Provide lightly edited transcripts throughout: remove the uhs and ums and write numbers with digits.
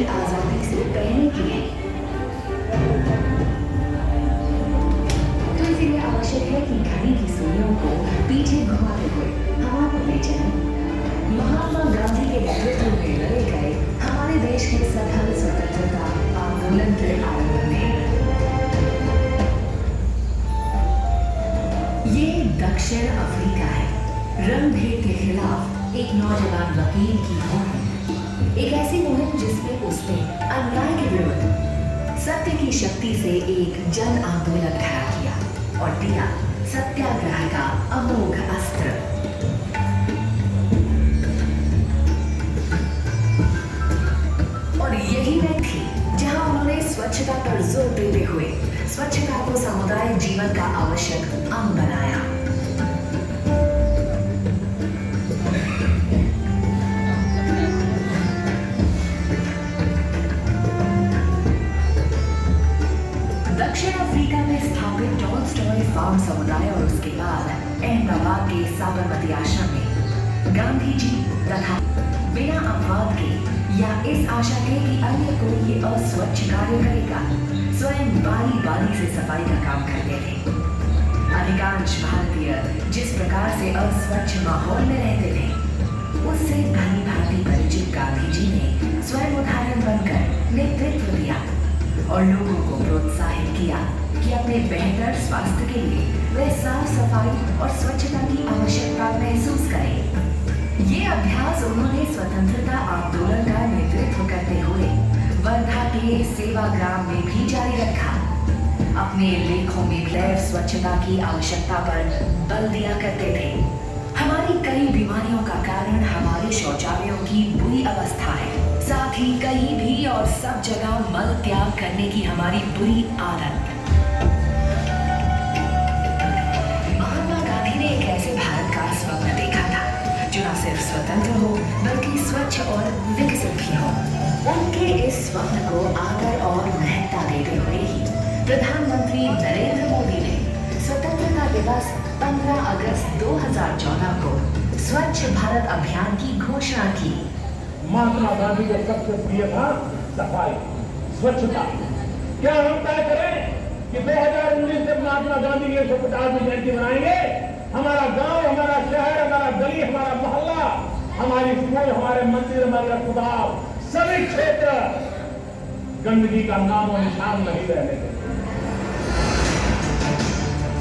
भी आजादी से पहले की है। तो इसीलिए आवश्यक है कि घड़ी की सुइयों को पीछे घुमाते हुए हवा को ले चलें। महात्मा गांधी के नेतृत्व में लड़े गए हमारे देश के सफल स्वतंत्रता आंदोलन के आरंभ में ये दक्षिण अफ्रीका है। रंग भेद के खिलाफ एक नौजवान वकील की मुहिम, एक ऐसी मुहिम जिसने उसने अन्याय के विरुद्ध सत्य की शक्ति से एक जन आंदोलन खड़ा किया और दिया सत्याग्रह का अमोघ अस्त्र। और यही वह थी जहां उन्होंने स्वच्छता पर जोर देते हुए स्वच्छता को सामुदायिक जीवन का आवश्यक अंग बनाया। दक्षिण अफ्रीका में स्थापित टॉलस्टॉय फार्म समुदाय और उसके बाद अहमदाबाद के साबरमती आश्रम में गांधी जी तथा बिना अपवाद के या इस आशा के कि अन्य कोई ये अस्वच्छ कार्य करेगा, स्वयं बारी बारी से सफाई का काम करते थे। अधिकांश भारतीय जिस प्रकार से अस्वच्छ माहौल में रहते थे, उससे भली भांति परिचित गांधी जी ने स्वयं उदाहरण बनकर नेतृत्व दिया और लोगों को प्रोत्साहित किया कि अपने बेहतर स्वास्थ्य के लिए वे साफ सफाई और स्वच्छता की आवश्यकता महसूस करें। ये अभ्यास उन्होंने स्वतंत्रता आंदोलन का नेतृत्व करते हुए वर्धा के सेवाग्राम में भी जारी रखा। अपने लेखों में गैर स्वच्छता की आवश्यकता पर बल दिया करते थे। हमारी कई बीमारियों का कारण हमारे शौचालयों की बुरी अवस्था है, साथ ही कहीं भी और सब जगह मल त्याग करने की हमारी बुरी आदत। महात्मा गांधी ने एक ऐसे भारत का स्वप्न देखा था जो न सिर्फ स्वतंत्र हो बल्कि स्वच्छ और विकसित भी हो। उनके इस स्वप्न को आदर और महत्ता देते हुए ही प्रधानमंत्री नरेंद्र मोदी ने स्वतंत्रता दिवस 15 अगस्त 2014 को स्वच्छ भारत अभियान की घोषणा की। महात्मा गांधी का सबसे प्रिय था सफाई, स्वच्छता। क्या हम तय करें कि 2019 से महात्मा गांधी की 150वीं जयंती मनाएंगे? हमारा गांव, हमारा शहर, हमारा गली, हमारा मोहल्ला, हमारी स्कूल, हमारे मंदिर, हमारे अस्पताल, सभी क्षेत्र गंदगी का नाम और निशान नहीं रहने देंगे।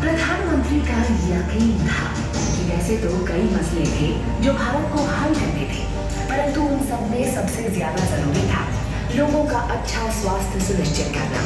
प्रधानमंत्री का यकीन था कि वैसे तो कई मसले थे जो भारत को हल करने थे, परंतु उन सब में सबसे ज्यादा जरूरी था लोगों का अच्छा स्वास्थ्य सुनिश्चित करना।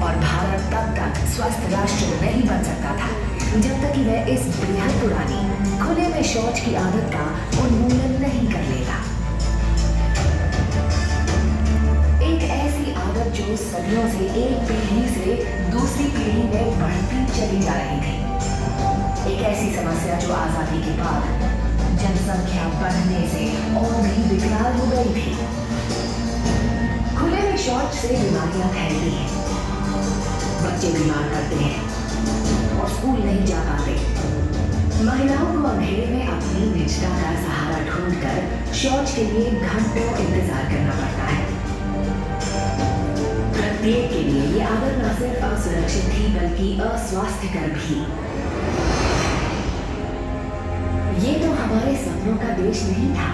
और भारत तब तक स्वस्थ राष्ट्र नहीं बन सकता था जब तक कि वह इस बेहद पुरानी खुले में शौच की आदत का उन्मूलन नहीं कर लेता। एक ऐसी आदत जो सदियों से एक पीढ़ी से दूसरी पीढ़ी में बढ़ती चली जा रही थी। एक ऐसी समस्या जो आजादी के बाद जनसंख्या बढ़ने से और भी विकराल हो गई थी। खुले में शौच से बीमारियां फैलती हैं, बच्चे बीमार पड़ते हैं और स्कूल नहीं जा पाते। महिलाओं को अंधेरे में अपनी निजता का सहारा ढूंढकर शौच के लिए घंटों इंतजार करना पड़ता है। प्रत्येक के लिए ये आदत न सिर्फ असुरक्षित थी बल्कि अस्वास्थ्यकर भी। ये तो हमारे सपनों का देश नहीं था।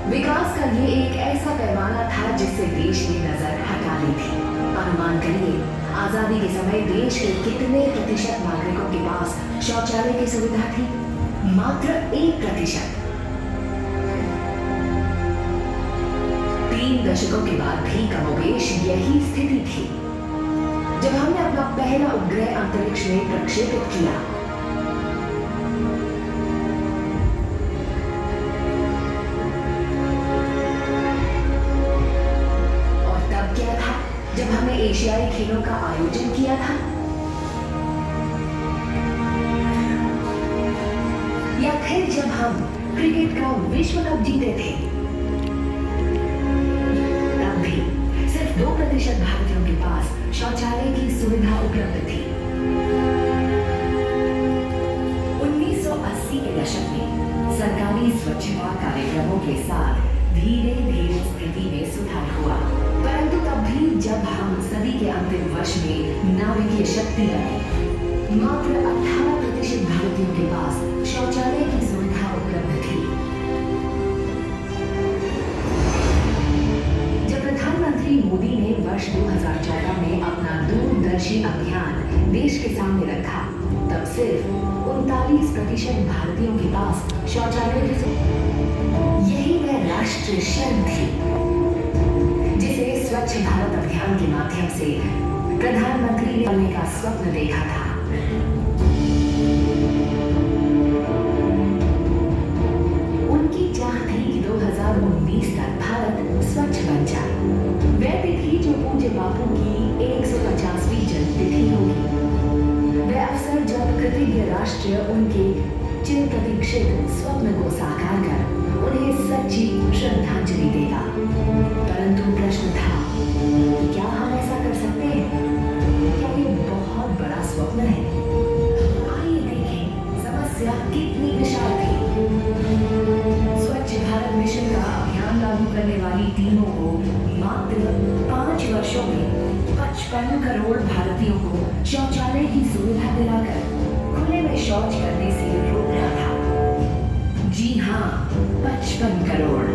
विकास का ये एक ऐसा पैमाना था जिससे देश की नजर हटा ली थी। अनुमान करिए, आजादी के समय देश के कितने प्रतिशत नागरिकों के पास शौचालय की सुविधा थी? मात्र 1%। 3 दशकों के बाद भी कमोबेश यही स्थिति थी। जब हमने अपना पहला उपग्रह अंतरिक्ष में प्रक्षेपित किया, जब हमने एशियाई खेलों का आयोजन किया था, या फिर जब हम क्रिकेट का विश्व कप जीते थे, तब भी सिर्फ 2% भारतीयों के पास शौचालय की सुविधा उपलब्ध थी। 1980 के दशक में सरकारी स्वच्छता कार्यक्रमों के साथ धीरे धीरे स्थिति में सुधार हुआ। वर्ष में नाभिकीय शक्ति बढ़ी। मात्र 18% भारतीयों के पास शौचालय की सुविधा उपलब्ध थी। जब प्रधानमंत्री मोदी ने वर्ष 2014 में अपना दूरदर्शी अभियान देश के सामने रखा, तब सिर्फ 39% भारतियों के पास शौचालय की यही वह राष्ट्रीय शर्म थी जिसे स्वच्छ भारत अभियान के माध्यम से प्रधानमंत्री ने बनने का स्वप्न देखा था। उनकी चाह थी कि 2019 तक भारत स्वच्छ बन जाए। वह तिथि जो पूज्य बापू की 150वीं जन्मतिथि होगी। वह अवसर जब कृतज्ञ राष्ट्र उनके चिर प्रतीक्षित स्वप्न को साकार कर उन्हें सच्ची श्रद्धांजलि देगा। परंतु प्रश्न था कि क्या हम ऐसा कर सकते हैं? क्या ये बहुत बड़ा स्वप्न है? आइए देखें समस्या कितनी विशाल थी। स्वच्छ भारत मिशन का अभियान लागू करने वाली टीमों को मात्र 5 वर्षों में 55 करोड़ भारतीयों को शौचालय की सुविधा दिलाकर खुले में शौच करने से रोकना था। जी हाँ, 55 करोड़।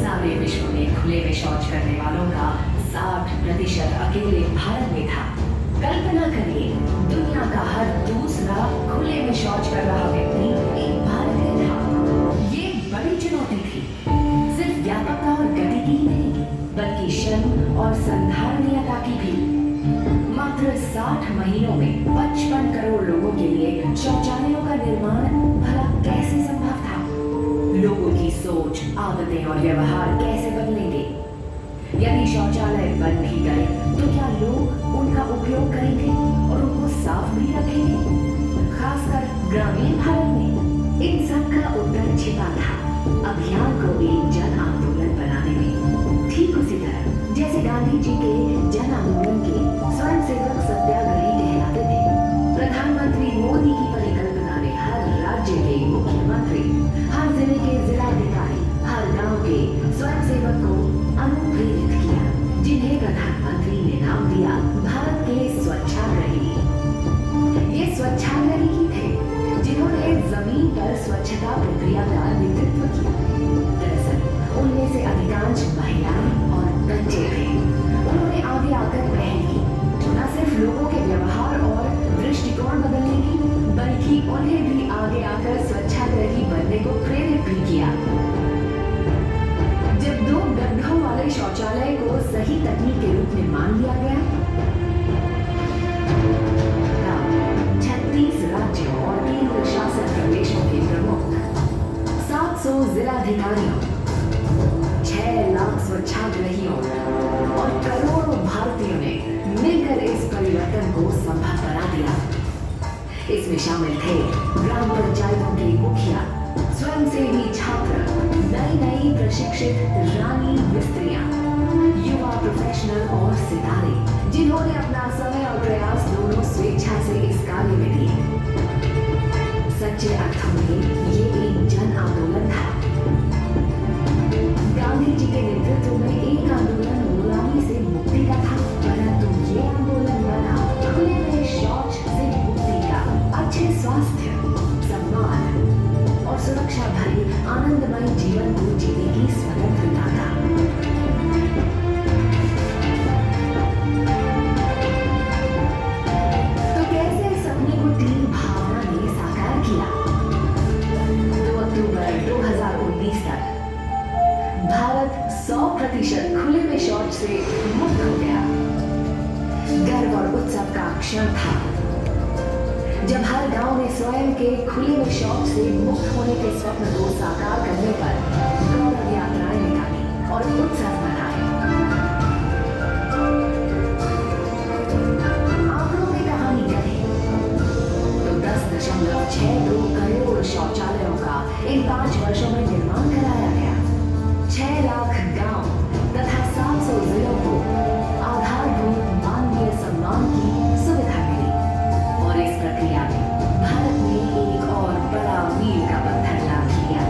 सारे विश्व में खुले में शौच करने वालों का 60% अकेले भारत में था। कल्पना करिए, दुनिया का हर दूसरा खुले में शौच कर रहा व्यक्ति एक भारतीय था। ये बड़ी चुनौती थी, सिर्फ व्यापकता और गति की ही नहीं, बल्कि श्रम और संधारणीयता की भी। मात्र 60 महीनों में 55 करोड़ लोगों के लिए शौचालयों का निर्माण भला कैसे संभव था? लोगों की सोच, आदतें और व्यवहार कैसे बदलेंगे? यदि शौचालय बन भी गए तो क्या लोग उनका उपयोग करेंगे और उनको साफ भी रखेंगे? खासकर ग्रामीण भारत में इन सब का उत्तर छिपा था अभियान को एक जन आंदोलन बनाने में। ठीक उसी तरह जैसे गांधी जी के जन आंदोलन के स्वयंसेवक सत्याग्रही कहलाते थे, प्रधानमंत्री मोदी की परिकल्पना ने हर राज्य के मुख्यमंत्री, हर जिले के जिलाधिकारी, हर गांव के स्वयंसेवक को अनुप्रेरित किया, जिन्हें प्रधानमंत्री ने नाम दिया भारत के स्वच्छाग्रही। ये स्वच्छाग्रही ही थे जिन्होंने जमीन पर स्वच्छता प्रक्रिया का नेतृत्व किया। दरअसल उनमें से अधिकांश महिलाएं और बच्चे थे। उन्होंने आगे आकर पहल की, न सिर्फ लोगों के व्यवहार और दृष्टिकोण बदलने की, बल्कि उन्हें भी आगे आकर स्वच्छाग्रही बनने को प्रेरित भी किया। जब 2 गड्ढों वाले शौचालय को सही तकनीक के रूप में मान लिया गया, तब 36 राज्यों और केंद्र शासित प्रदेशों के प्रमुख, 700 जिलाधिकारियों, 6 लाख स्वच्छाग्रहियों और करोड़ों भारतीयों ने मिलकर इस परिवर्तन को संभव बना दिया। इसमें शामिल थे ग्राम पंचायतों के मुखिया, स्वयंसेवी छात्र, नई प्रशिक्षित रानी मिस्त्रियां, युवा प्रोफेशनल और सितारे, जिन्होंने अपना समय और प्रयास दोनों स्वेच्छा से इस कार्य में दिए। सच्चे अर्थों में ये एक जन आंदोलन था। गांधी जी के नेतृत्व में एक आंदोलन गुलामी से मुक्ति का था, परंतु ये आंदोलन बना खुले में शौच से मुक्ति का, अच्छे स्वास्थ्य, सम्मान और सुरक्षा भरी आनंदमय जीवन को जीने की स्वतंत्रता का। तो कैसे इस सपने को टीम भावना ने साकार किया? 2 अक्टूबर 2019 तक भारत 100% खुले में शौच से मुक्त हो गया। गर्व और उत्सव का क्षण था जब हर गांव में स्वयं के खुले में शौच से मुक्त होने के स्वप्न को साकार करने पर गौरव यात्राएं निकाली और उत्सव मनाए। आंकड़ों में कहानी कहे तो 10.62 करोड़ शौचालयों का इन 5 वर्षों में निर्माण कराया गया। 6 लाख गांव तथा 700 जिलों को आधारभूत मानवीय सम्मान की सुविधा मिली और इस प्रक्रिया में भारत ने एक और बड़ा मील का पत्थर लाद लिया।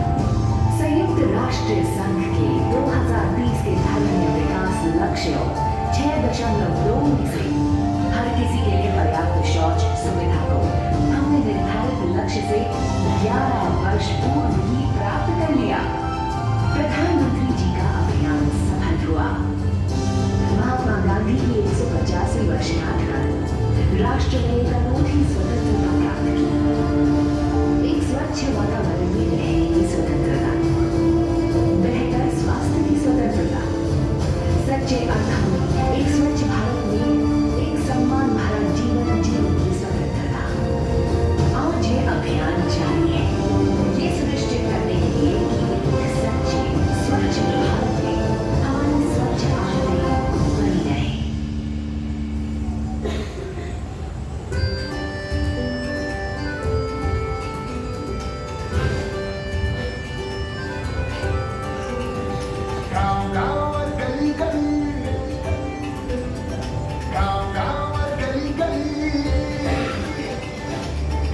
संयुक्त राष्ट्र संघ के 2030 के धारणीय विकास लक्ष्यों 6.2 में से सुविधा को हमने निर्धारित लक्ष्य से 11 वर्ष पूर्व ही प्राप्त कर लिया। प्रधानमंत्री जी का अभियान सफल हुआ। महात्मा गांधी की 150वीं वर्षगांठ पर राष्ट्र ने एक अनूठी स्वतंत्रता प्राप्त की। एक स्वच्छ वातावरण में रहने की स्वतंत्रता, बेहतर स्वास्थ्य की स्वतंत्रता, सच्चे अर्थों में एक स्वच्छ भारत में एक सम्मान भरा जीवन जीने की स्वतंत्रता। आज ये अभियान जारी है, ये सुनिश्चित करने के लिए कि एक सच्चे स्वच्छ भारत में हमारी स्वच्छ आदतें बनी रहे। गाँव गाँव और गली गली, गाँव गाँव और गली गली,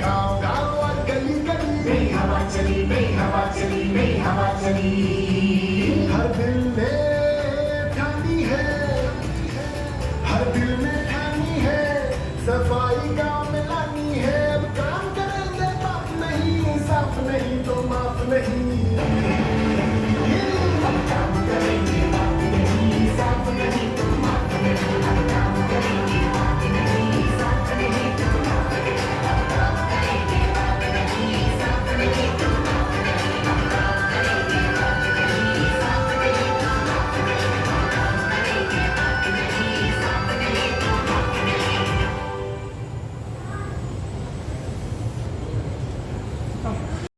गाँव गाँव और गली गली, नई हवा चली, नई हवा चली, नई हवा चली। हर दिल में ठानी है, हर दिल में ठानी है सफाई